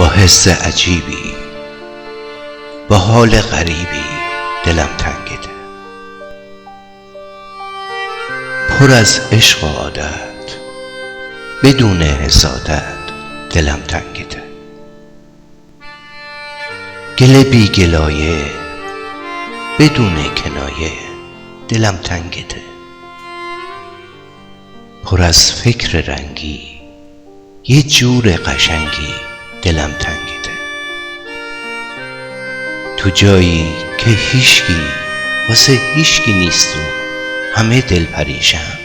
با حس عجیبی، با حال غریبی دلم تنگته، پر از عشق و عادت، بدون حسادت دلم تنگته، گله بی گلایه، بدون کنایه دلم تنگته، پر از فکر رنگی، یه جور قشنگی دلم تنگته، تو جایی که هیچکی واسه هیچکی نیست و همه دل پریشم،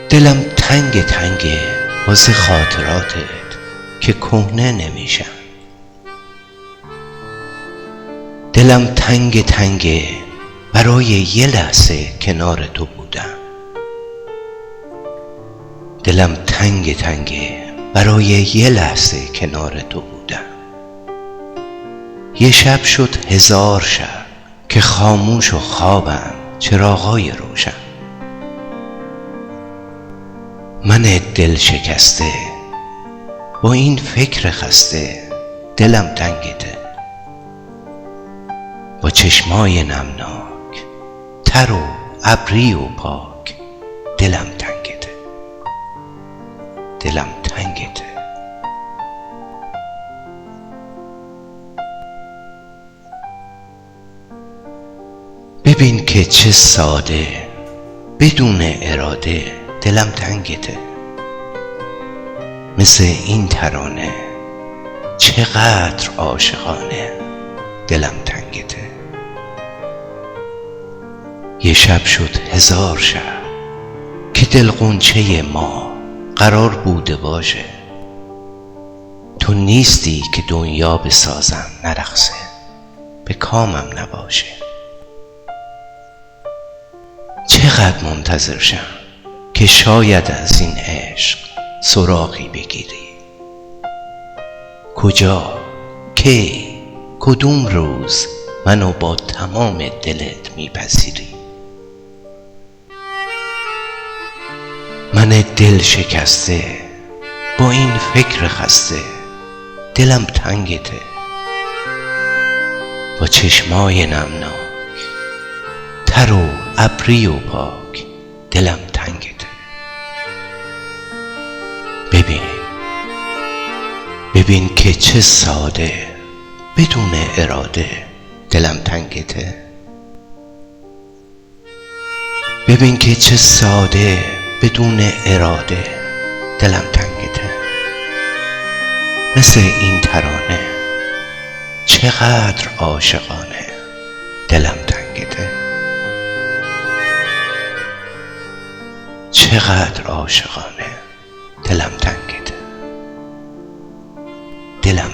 دلم تنگ تنگه واسه خاطراتت که کهنه نمیشن، دلم تنگ تنگه برای یه لحظه کنار تو بودم، دلم تنگ تنگه برای یه لحظه کنار تو بودم، یه شب شد 1000 شب که خاموش و خوابم چراغای روشن، من دل شکسته با این فکر خسته دلم تنگته، با چشمای نمناک تر و ابری و پاک دلم تنگته، دلم تنگته. ببین که چه ساده بدون اراده دلم تنگته، مثل این ترانه چقدر عاشقانه دلم تنگته، یه شب شد 1000 شب که دل غنچه ما قرار بوده باشه، تو نیستی که دنیا بسازم نرقصه، به کامم نباشه، چقدر منتظر شم که شاید از این عشق سراغی بگیری، کجا، کی، کدوم روز منو با تمام دلت میپذیری، من دل شکسته با این فکر خسته دلم تنگته، با چشمای نمناک تر و ابری و پاک دلم تنگته، ببین که چه ساده بدون اراده دلم تنگته، ببین که چه ساده بدون اراده دلم تنگته، مثل این ترانه چقدر عاشقانه دلم تنگته، چقدر عاشقانه دلم تنگته، دلم